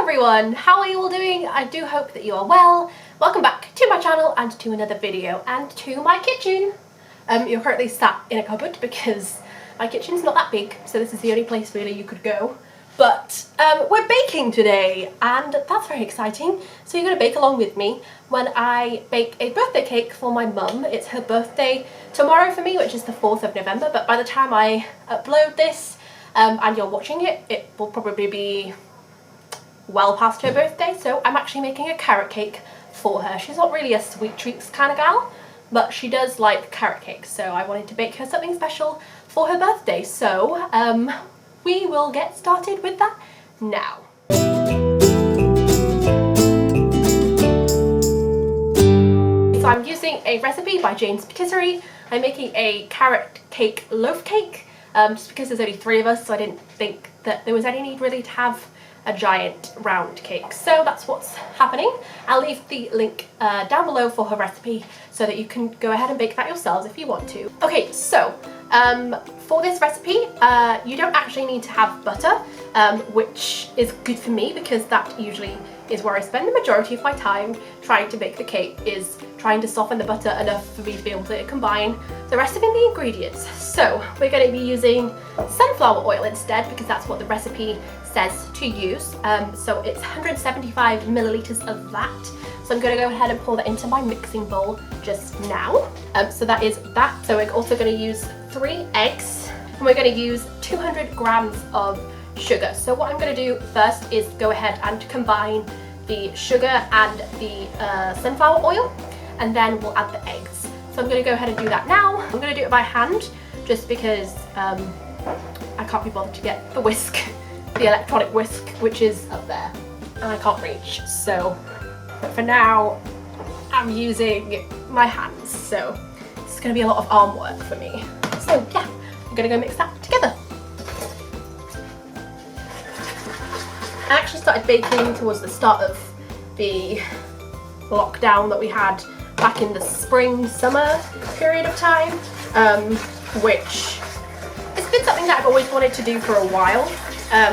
Hello everyone, how are you all doing? I do hope that you are well. Welcome back to my channel and to another video and to my kitchen. You're currently sat in a cupboard because my kitchen's not that big, so this is the only place really you could go. But we're baking today and that's very exciting. So you're going to bake along with me when I bake a birthday cake for my mum. It's her birthday tomorrow for me, which is the 4th of November, but by the time I upload this and you're watching it, it will probably be well past her birthday. So I'm actually making a carrot cake for her. She's not really a sweet treats kind of gal, but she does like carrot cake, so I wanted to bake her something special for her birthday. So we will get started with that now. So I'm using a recipe by Jane's Patisserie. I'm making a carrot cake loaf cake, just because there's only 3 of us, so I didn't think that there was any need really to have a giant round cake. So that's what's happening. I'll leave the link down below for her recipe so that you can go ahead and bake that yourselves if you want to. Okay, so for this recipe, you don't actually need to have butter, which is good for me because that usually is where I spend the majority of my time trying to bake the cake, is trying to soften the butter enough for me to be able to combine the rest of the ingredients. So we're going to be using sunflower oil instead because that's what the recipe says to use. So it's 175 milliliters of that. So I'm going to go ahead and pour that into my mixing bowl just now. So that is that. So we're also going to use 3 eggs and we're going to use 200 grams of sugar. So what I'm going to do first is go ahead and combine the sugar and the sunflower oil, and then we'll add the eggs. So I'm going to go ahead and do that now. I'm going to do it by hand just because I can't be bothered to get the whisk, the electronic whisk, which is up there and I can't reach. So but for now I'm using my hands, so it's going to be a lot of arm work for me. So yeah, I'm going to go mix that together. I actually started baking towards the start of the lockdown that we had back in the spring, summer period of time, which it's been something that I've always wanted to do for a while,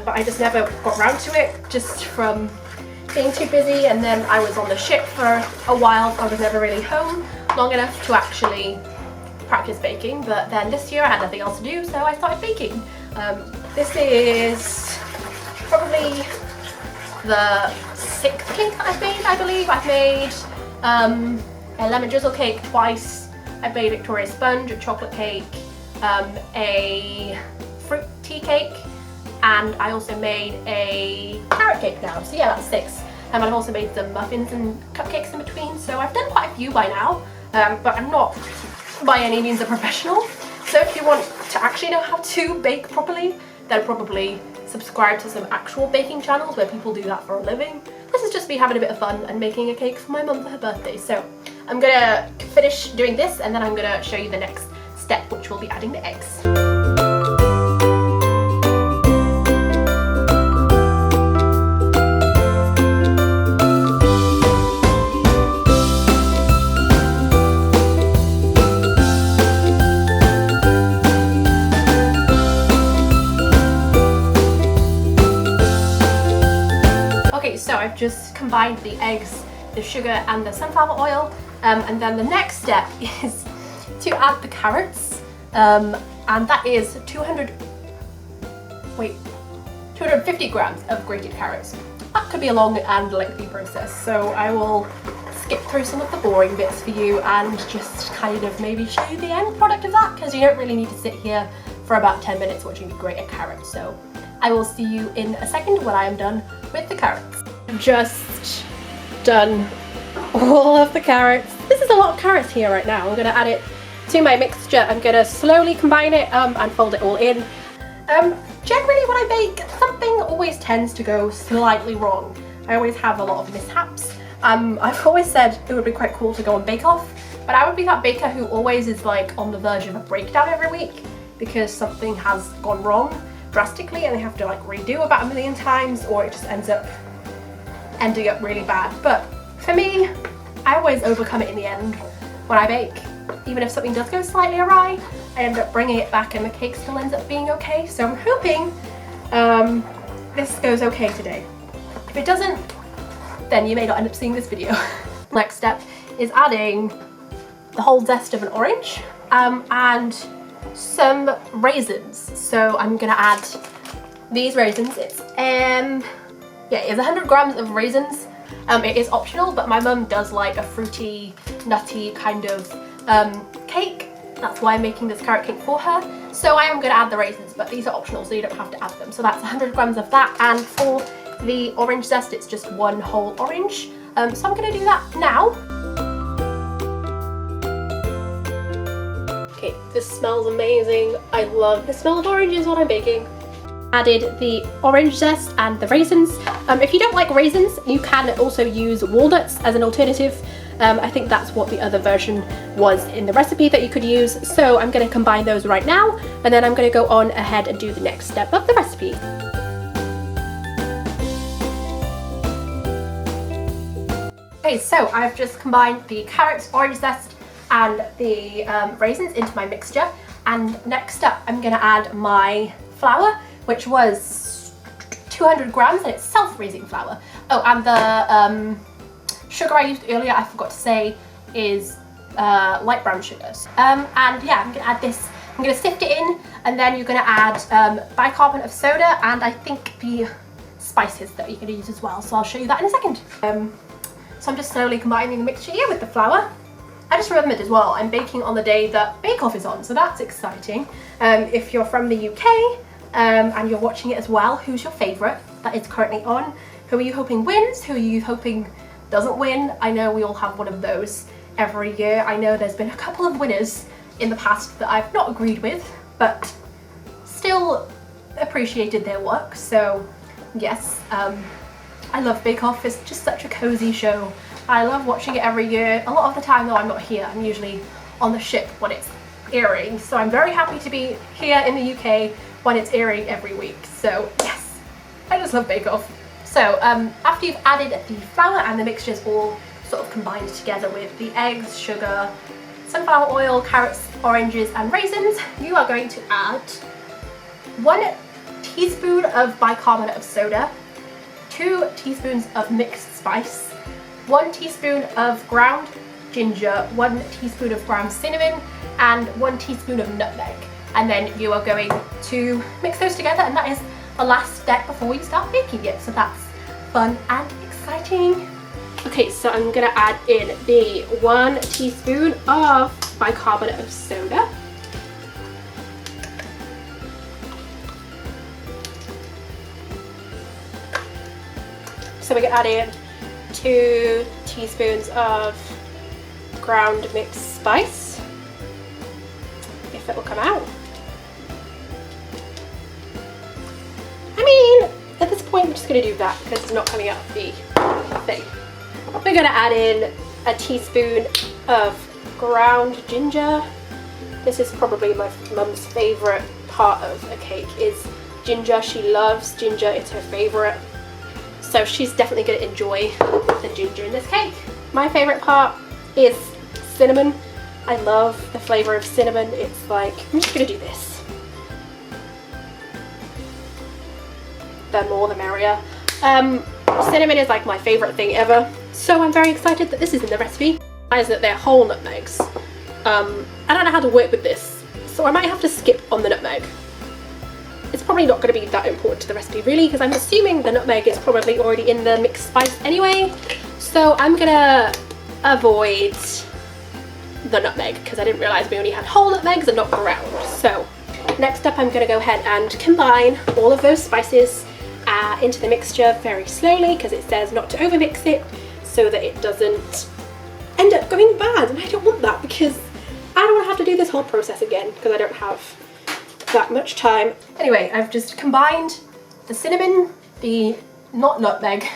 but I just never got around to it, just from being too busy, and then I was on the ship for a while, so I was never really home long enough to actually practice baking. But then this year I had nothing else to do, so I started baking. This is probably the 6th cake that I've made, I believe. I've made a lemon drizzle cake twice, I've made Victoria sponge, a chocolate cake, a fruit tea cake, and I also made a carrot cake now. So yeah, that's 6. And I've also made some muffins and cupcakes in between, so I've done quite a few by now, but I'm not by any means a professional. So if you want to actually know how to bake properly, then probably subscribe to some actual baking channels where people do that for a living. This is just me having a bit of fun and making a cake for my mum for her birthday. So I'm gonna finish doing this and then I'm gonna show you the next step, which will be adding the eggs. So I've just combined the eggs, the sugar and the sunflower oil, and then the next step is to add the carrots, and that is 250 grams of grated carrots. That could be a long and lengthy process, so I will skip through some of the boring bits for you and just kind of maybe show you the end product of that, because you don't really need to sit here for about 10 minutes watching me grate a carrot. So I will see you in a second when I am done with the carrots. Just done all of the carrots. This is a lot of carrots here right now. I'm going to add it to my mixture. I'm going to slowly combine it and fold it all in. Generally when I bake, something always tends to go slightly wrong. I always have a lot of mishaps. I've always said it would be quite cool to go on Bake Off, but I would be that baker who always is like on the verge of a breakdown every week because something has gone wrong drastically and they have to like redo about 1,000,000 times, or it just ending up really bad. But for me, I always overcome it in the end when I bake. Even if something does go slightly awry, I end up bringing it back and the cake still ends up being okay. So I'm hoping this goes okay today. If it doesn't, then you may not end up seeing this video. Next step is adding the whole zest of an orange and some raisins. So I'm gonna add these raisins. It's 100 grams of raisins. It is optional, but my mum does like a fruity, nutty kind of cake. That's why I'm making this carrot cake for her. So I am going to add the raisins, but these are optional, so you don't have to add them. So that's 100 grams of that, and for the orange zest, it's just one whole orange. So I'm going to do that now. Okay, this smells amazing. I love the smell of oranges when I'm baking. Added the orange zest and the raisins. If you don't like raisins, you can also use walnuts as an alternative. I think that's what the other version was in the recipe that you could use. So I'm going to combine those right now, and then I'm going to go on ahead and do the next step of the recipe. Okay, so I've just combined the carrots, orange zest, and the raisins into my mixture. And next up, I'm going to add my flour, which was 200 grams, and it's self-raising flour. Oh, and the sugar I used earlier, I forgot to say, is light brown sugars. And yeah, I'm gonna add this. I'm gonna sift it in, and then you're gonna add bicarbonate of soda, and I think the spices that you're gonna use as well. So I'll show you that in a second. So I'm just slowly combining the mixture here with the flour. I just remembered as well, I'm baking on the day that Bake Off is on, so that's exciting. If you're from the UK, and you're watching it as well, who's your favourite that is currently on? Who are you hoping wins? Who are you hoping doesn't win? I know we all have one of those every year. I know there's been a couple of winners in the past that I've not agreed with, but still appreciated their work. So yes, I love Bake Off. It's just such a cozy show. I love watching it every year. A lot of the time though, I'm not here. I'm usually on the ship when it's airing. So I'm very happy to be here in the UK when it's airing every week. So yes, I just love Bake Off. So after you've added the flour and the mixtures all sort of combined together with the eggs, sugar, sunflower oil, carrots, oranges and raisins, you are going to add 1 teaspoon of bicarbonate of soda, 2 teaspoons of mixed spice, 1 teaspoon of ground ginger, 1 teaspoon of ground cinnamon, and 1 teaspoon of nutmeg. And then you are going to mix those together, and that is the last step before you start baking it. So that's fun and exciting. Okay, so I'm gonna add in the 1 teaspoon of bicarbonate of soda. So we're gonna add in 2 teaspoons of ground mixed spice, if it will come out. I mean, at this point I'm just going to do that because it's not coming out of the thing. We're going to add in a teaspoon of ground ginger. This is probably my mum's favourite part of a cake, is ginger. She loves ginger, it's her favourite. So she's definitely going to enjoy the ginger in this cake. My favourite part is cinnamon. I love the flavour of cinnamon. It's like, I'm just going to do this. The more the merrier. Cinnamon is like my favourite thing ever, so I'm very excited that this is in the recipe. Is that they're whole nutmegs. I don't know how to work with this, so I might have to skip on the nutmeg. It's probably not going to be that important to the recipe really, because I'm assuming the nutmeg is probably already in the mixed spice anyway, so I'm gonna avoid the nutmeg because I didn't realise we only had whole nutmegs and not ground. So next up I'm going to go ahead and combine all of those spices into the mixture very slowly, because it says not to overmix it so that it doesn't end up going bad, and I don't want that because I don't want to have to do this whole process again because I don't have that much time. Anyway, I've just combined the cinnamon, the not nutmeg,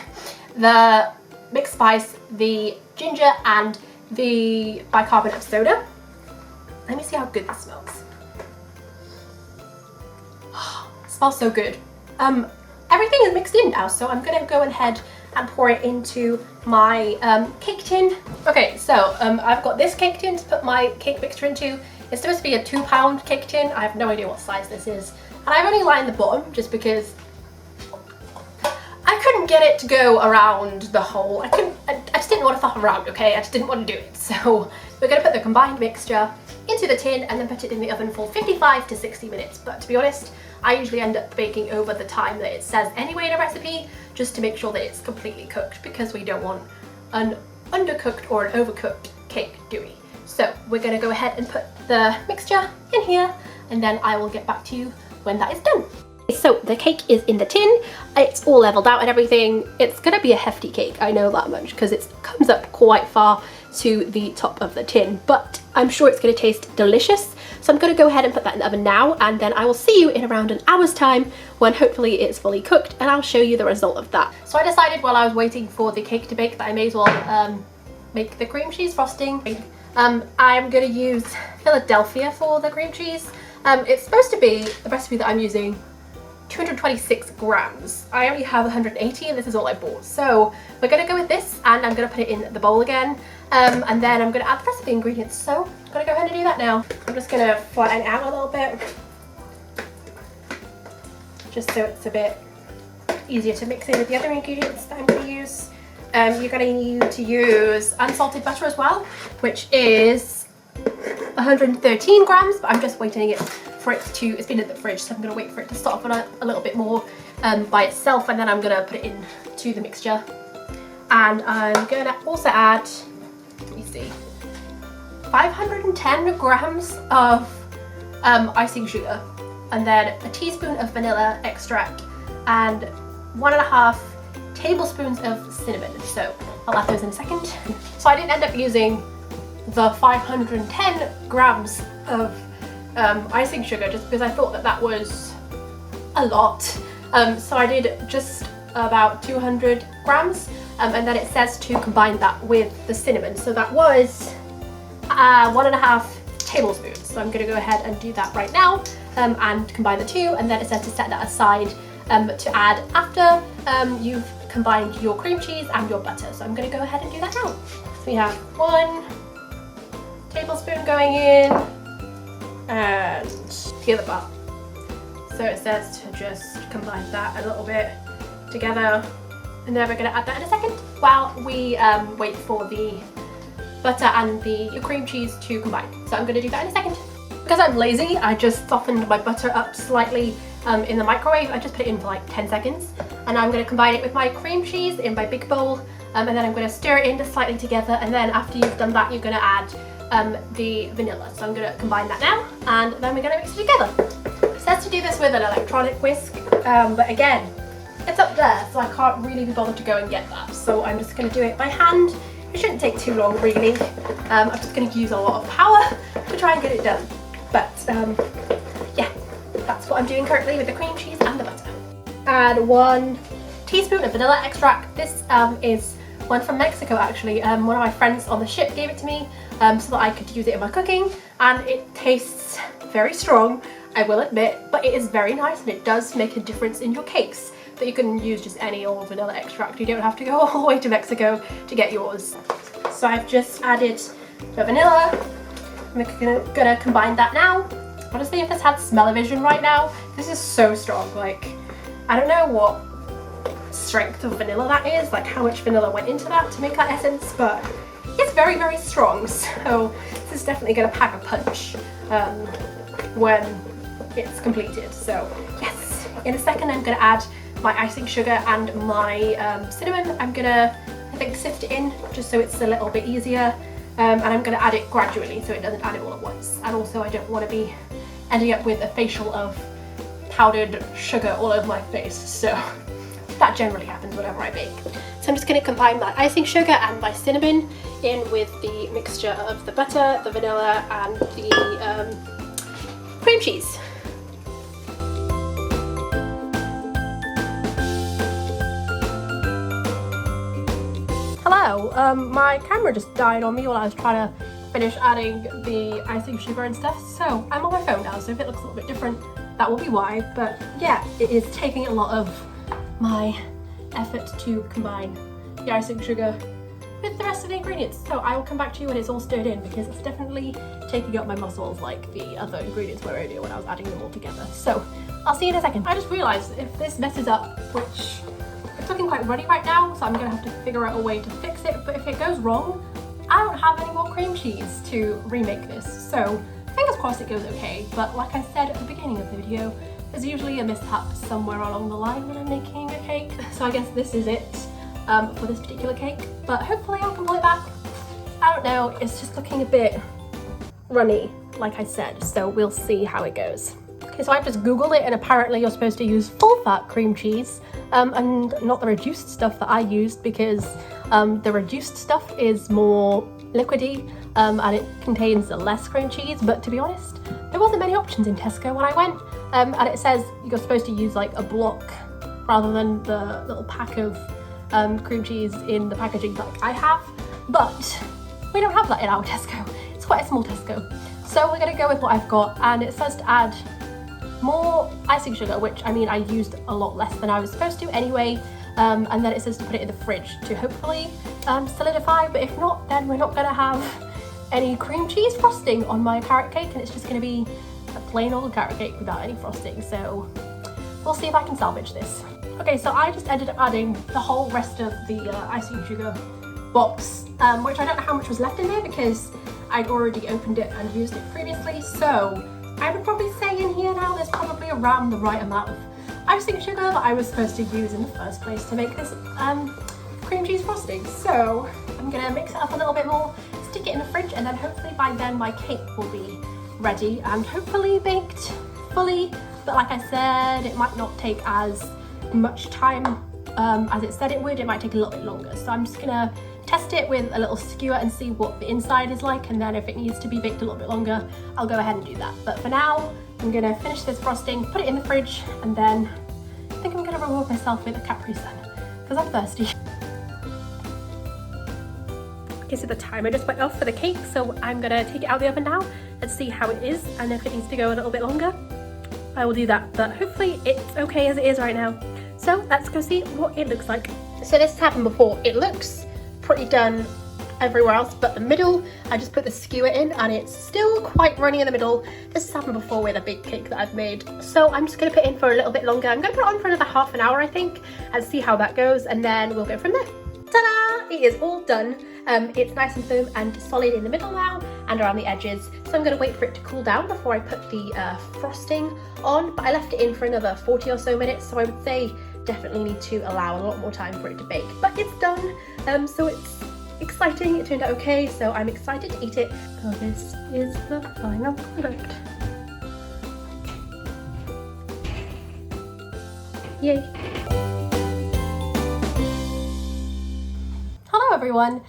the mixed spice, the ginger and the bicarbonate of soda. Let me see how good this smells. It smells so good. Everything is mixed in now, so I'm gonna go ahead and pour it into my cake tin. Okay, so I've got this cake tin to put my cake mixture into. It's supposed to be a 2-pound cake tin. I have no idea what size this is. And I've only lined the bottom just because I couldn't couldn't get it to go around the hole. I just didn't want to faff around, okay? I just didn't want to do it. So we're going to put the combined mixture into the tin and then put it in the oven for 55 to 60 minutes. But to be honest, I usually end up baking over the time that it says anyway in a recipe, just to make sure that it's completely cooked, because we don't want an undercooked or an overcooked cake, do we? So we're going to go ahead and put the mixture in here, and then I will get back to you when that is done. So the cake is in the tin, it's all leveled out and everything. It's gonna be a hefty cake, I know that much, because it comes up quite far to the top of the tin, but I'm sure it's gonna taste delicious. So I'm gonna go ahead and put that in the oven now, and then I will see you in around an hour's time when hopefully it's fully cooked, and I'll show you the result of that. So I decided while I was waiting for the cake to bake that I may as well make the cream cheese frosting. I'm gonna use Philadelphia for the cream cheese. It's supposed to be, the recipe that I'm using, 226 grams. I only have 180 and this is all I bought. So we're gonna go with this, and I'm gonna put it in the bowl again, and then I'm gonna add the rest of the ingredients. So I'm gonna go ahead and do that now. I'm just gonna flatten it out a little bit, just so it's a bit easier to mix in with the other ingredients that I'm gonna use. You're gonna need to use unsalted butter as well, which is 113 grams, but I'm just waiting it for it to, it's been in the fridge, so I'm going to wait for it to soften up a little bit more by itself, and then I'm going to put it into the mixture. And I'm going to also add, let me see, 510 grams of icing sugar, and then a teaspoon of vanilla extract, and 1.5 tablespoons of cinnamon. So I'll add those in a second. So I didn't end up using the 510 grams of icing sugar, just because I thought that that was a lot. So I did just about 200 grams, and then it says to combine that with the cinnamon. So that was 1.5 tablespoons. So I'm going to go ahead and do that right now, and combine the two, and then it says to set that aside to add after you've combined your cream cheese and your butter. So I'm going to go ahead and do that now. So we have 1 tablespoon going in, and the other part. So it says to just combine that a little bit together, and then we're going to add that in a second while we wait for the butter and the cream cheese to combine. So I'm going to do that in a second. Because I'm lazy, I just softened my butter up slightly in the microwave. I just put it in for like 10 seconds, and I'm going to combine it with my cream cheese in my big bowl, and then I'm going to stir it in just slightly together, and then after you've done that, you're going to add the vanilla. So I'm going to combine that now, and then we're going to mix it together. It says to do this with an electronic whisk, but again, it's up there, so I can't really be bothered to go and get that. So I'm just going to do it by hand. It shouldn't take too long, really. I'm just going to use a lot of power to try and get it done. But yeah, that's what I'm doing currently with the cream cheese and the butter. Add 1 teaspoon of vanilla extract. This is one from Mexico, actually. One of my friends on the ship gave it to me so that I could use it in my cooking, and it tastes very strong, I will admit, but it is very nice, and it does make a difference in your cakes. But you can use just any old vanilla extract. You don't have to go all the way to Mexico to get yours. So I've just added the vanilla. I'm gonna combine that now. Honestly, if this had smell-o-vision right now, this is so strong. Like, I don't know what strength of vanilla that is, like how much vanilla went into that to make that essence, but it's very, very strong. So this is definitely gonna pack a punch when it's completed. So yes, in a second I'm gonna add my icing sugar and my cinnamon. I'm gonna, I think, sift it in just so it's a little bit easier. And I'm going to add it gradually so it doesn't add it all at once. And also I don't want to be ending up with a facial of powdered sugar all over my face. So that generally happens whenever I bake. So I'm just going to combine my icing sugar and my cinnamon in with the mixture of the butter, the vanilla, and the cream cheese. Hello, my camera just died on me while I was trying to finish adding the icing sugar and stuff, so I'm on my phone now, so if it looks a little bit different, that will be why. But yeah, it is taking a lot of my effort to combine the icing sugar with the rest of the ingredients. So I will come back to you when it's all stirred in, because it's definitely taking up my muscles like the other ingredients were earlier when I was adding them all together. So I'll see you in a second. I just realised if this messes up, which It's looking quite runny right now, so I'm gonna have to figure out a way to fix it. But if it goes wrong, I don't have any more cream cheese to remake this. So fingers crossed it goes okay. But like I said at the beginning of the video, there's usually a mishap somewhere along the line when I'm making a cake. So I guess this is it for this particular cake. But hopefully I can pull it back. I don't know, it's just looking a bit runny, like I said. So we'll see how it goes. Okay, so I've just Googled it, and apparently you're supposed to use full fat cream cheese and not the reduced stuff that I used, because the reduced stuff is more liquidy and it contains less cream cheese. But to be honest, there wasn't many options in Tesco when I went, and it says you're supposed to use like a block rather than the little pack of cream cheese in the packaging like I have. But we don't have that in our Tesco. It's quite a small Tesco. So we're gonna go with what I've got, and it says to add more icing sugar, which I mean I used a lot less than I was supposed to anyway, and then it says to put it in the fridge to hopefully solidify. But if not, then we're not gonna have any cream cheese frosting on my carrot cake, and it's just gonna be a plain old carrot cake without any frosting. So we'll see if I can salvage this. Okay, so I just ended up adding the whole rest of the icing sugar box, which I don't know how much was left in there because I'd already opened it and used it previously. So I would probably say in here now there's probably around the right amount of icing sugar that I was supposed to use in the first place to make this cream cheese frosting. So I'm gonna mix it up a little bit more, stick it in the fridge, and then hopefully by then my cake will be ready and hopefully baked fully. But like I said, it might not take as much time as it said it would. It might take a little bit longer. So I'm just gonna test it with a little skewer and see what the inside is like, and then if it needs to be baked a little bit longer, I'll go ahead and do that. But for now, I'm gonna finish this frosting, put it in the fridge, and then I think I'm gonna reward myself with a Capri Sun because I'm thirsty. Okay, so the timer just went off for the cake, so I'm gonna take it out of the oven now and see how it is, and if it needs to go a little bit longer, I will do that. But hopefully it's okay as it is right now. So let's go see what it looks like. So this has happened before. It looks pretty done everywhere else, but the middle, I just put the skewer in and it's still quite runny in the middle. This has happened before with a big cake that I've made. So I'm just gonna put it in for a little bit longer. I'm gonna put it on for another half an hour, I think, and see how that goes, and then we'll go from there. Ta-da! It is all done. It's nice and firm and solid in the middle now and around the edges. So I'm gonna wait for it to cool down before I put the frosting on, but I left it in for another 40 or so minutes, so I would say definitely need to allow a lot more time for it to bake. But it's done, so it's exciting. It turned out okay, so I'm excited to eat it. So this is the final product. Yay! Hello everyone!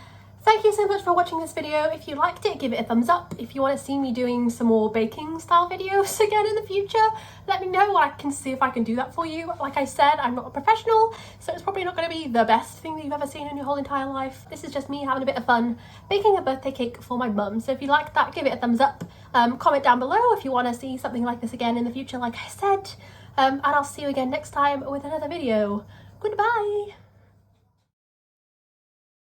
Thank you so much for watching this video. If you liked it, give it a thumbs up. If you want to see me doing some more baking style videos again in the future, let me know. I can see if I can do that for you. Like I said, I'm not a professional, so it's probably not going to be the best thing that you've ever seen in your whole entire life. This is just me having a bit of fun baking a birthday cake for my mum. So if you liked that, give it a thumbs up. Comment down below if you want to see something like this again in the future, like I said. And I'll see you again next time with another video. Goodbye!